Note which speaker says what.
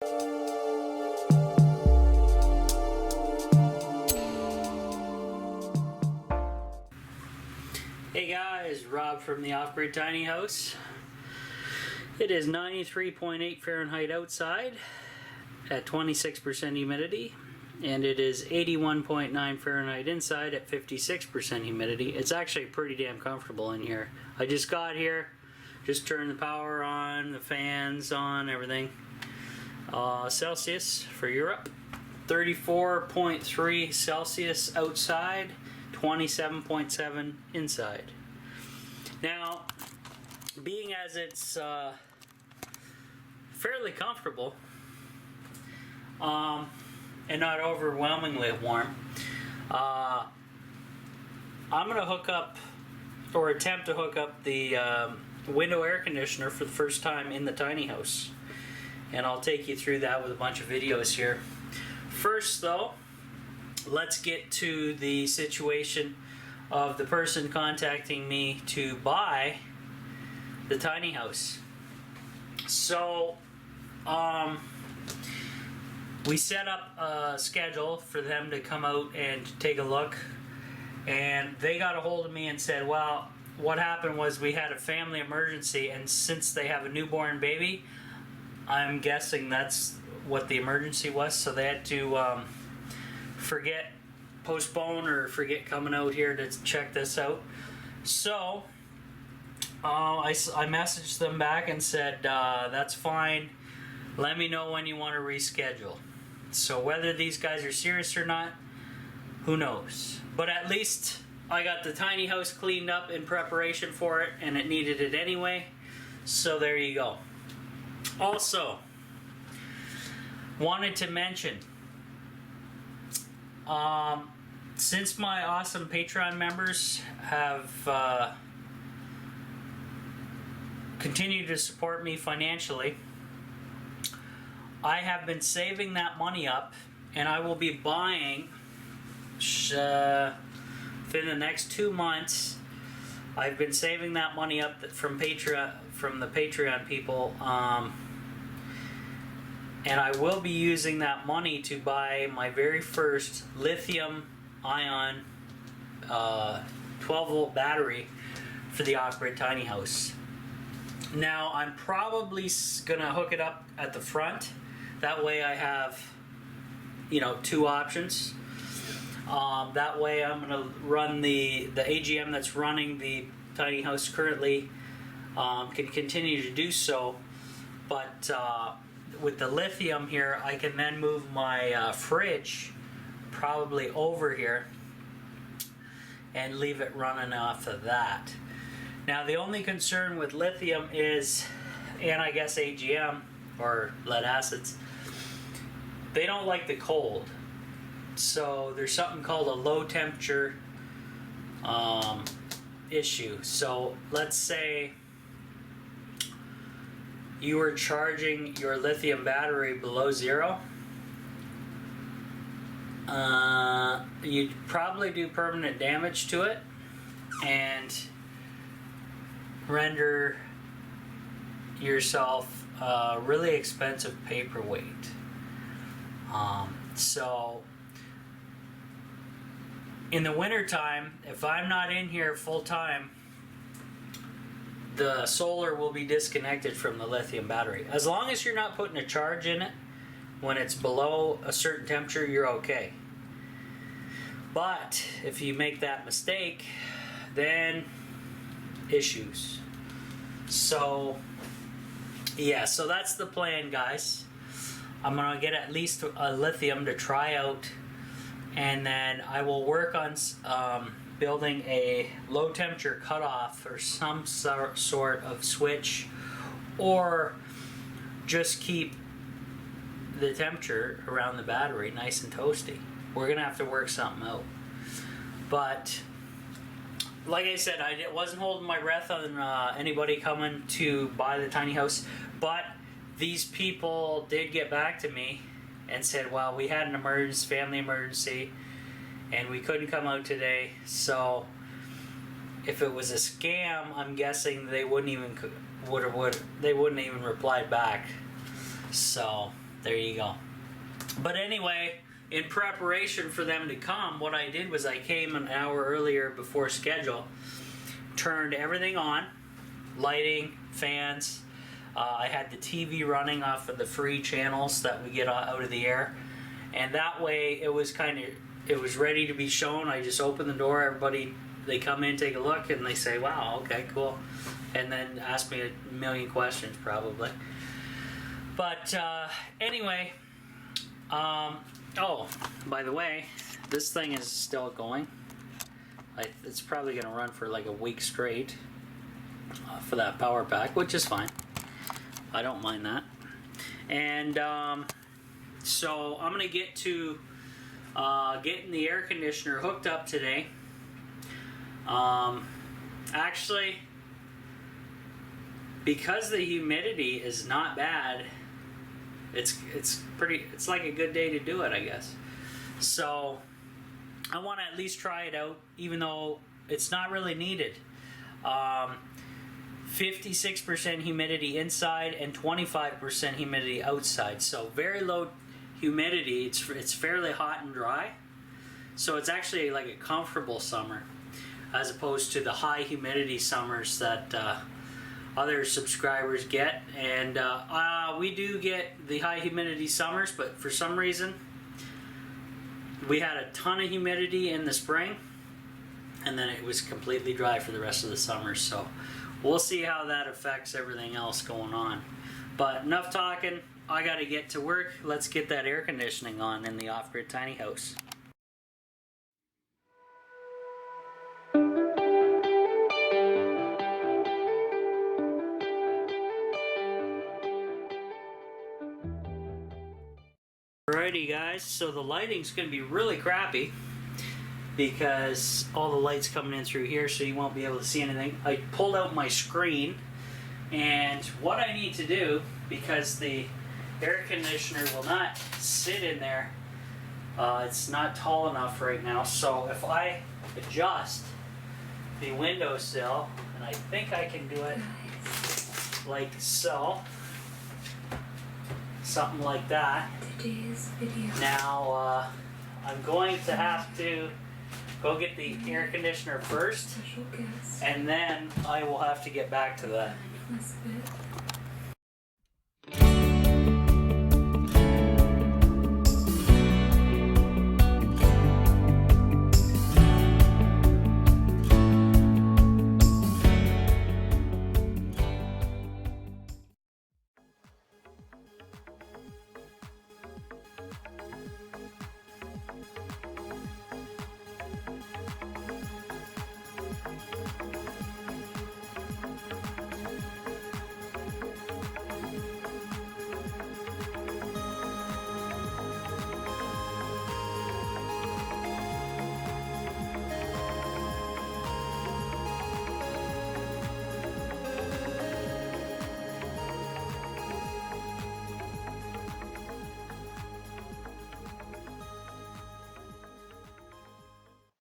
Speaker 1: Hey guys, Rob from the Off-Grid Tiny House. It is 93.8 Fahrenheit outside at 26% humidity, and it is 81.9 Fahrenheit inside at 56% humidity. It's actually pretty damn comfortable in here. I just got here, just turned the power on, the fans on, everything. Celsius for Europe, 34.3 Celsius outside, 27.7 inside. Now, being as it's fairly comfortable and not overwhelmingly warm, I'm going to hook up or attempt to hook up the window air conditioner for the first time in the tiny house, and I'll take you through that with a bunch of videos here. First though, let's get to the situation of the person contacting me to buy the tiny house. So we set up a schedule for them to come out and take a look, and they got a hold of me and said, well, what happened was we had a family emergency, and since they have a newborn baby, I'm guessing that's what the emergency was, so they had to postpone or forget coming out here to check this out. So I messaged them back and said, that's fine, let me know when you want to reschedule. So whether these guys are serious or not, who knows, but at least I got the tiny house cleaned up in preparation for it, and it needed it anyway, so there you go. Also, wanted to mention, since my awesome Patreon members have continued to support me financially, I have been saving that money up, and I will be buying within the next 2 months. I've been saving that money up from Patreon, from the Patreon people, and I will be using that money to buy my very first lithium-ion 12-volt battery for the off-grid tiny house. Now, I'm probably going to hook it up at the front. That way I have, two options. That way I'm going to run the AGM that's running the tiny house currently, can continue to do so, but with the lithium here, I can then move my fridge probably over here and leave it running off of that. Now, the only concern with lithium is, and I guess AGM or lead acids, they don't like the cold. So there's something called a low temperature issue. So let's say you were charging your lithium battery below zero, you'd probably do permanent damage to it and render yourself a really expensive paperweight. So in the wintertime, if I'm not in here full time, the solar will be disconnected from the lithium battery. As long as you're not putting a charge in it when it's below a certain temperature, you're okay. But if you make that mistake, then issues. So yeah, so that's the plan, guys. I'm gonna get at least a lithium to try out, and then I will work on building a low temperature cutoff or some sort of switch, or just keep the temperature around the battery nice and toasty. We're gonna have to work something out. But like I said, I wasn't holding my breath on anybody coming to buy the tiny house, but these people did get back to me and said, well, we had an emergency, family emergency, and we couldn't come out today. So if it was a scam, I'm guessing they wouldn't even reply back. So there you go. But anyway, in preparation for them to come, what I did was I came an hour earlier before schedule, turned everything on, lighting, fans. I had the TV running off of the free channels that we get out of the air, and that way it was ready to be shown. I just open the door, everybody, they come in, take a look, and they say, wow, okay, cool, and then ask me a million questions probably. But anyway, oh, by the way, this thing is still going. It's probably going to run for like a week straight for that power pack, which is fine. I don't mind that. And so I'm going to get to getting the air conditioner hooked up today. Actually, because the humidity is not bad, it's like a good day to do it, I guess. So I want to at least try it out, even though it's not really needed. 56% humidity inside and 25% humidity outside. So very low humidity. It's fairly hot and dry. So it's actually like a comfortable summer, as opposed to the high humidity summers that other subscribers get. And we do get the high humidity summers, but for some reason we had a ton of humidity in the spring, and then it was completely dry for the rest of the summer. So we'll see how that affects everything else going on. But enough talking, I gotta get to work. Let's get that air conditioning on in the off-grid tiny house. Alrighty guys, so the lighting's gonna be really crappy because all the light's coming in through here, so you won't be able to see anything. I pulled out my screen, and what I need to do, because the air conditioner will not sit in there, it's not tall enough right now, so if I adjust the windowsill, and I think I can do it like so, something like that.
Speaker 2: Today's video.
Speaker 1: Now I'm going to have to go get the air conditioner first,
Speaker 2: Special guest.
Speaker 1: and then I will have to get back to that.
Speaker 2: Elizabeth.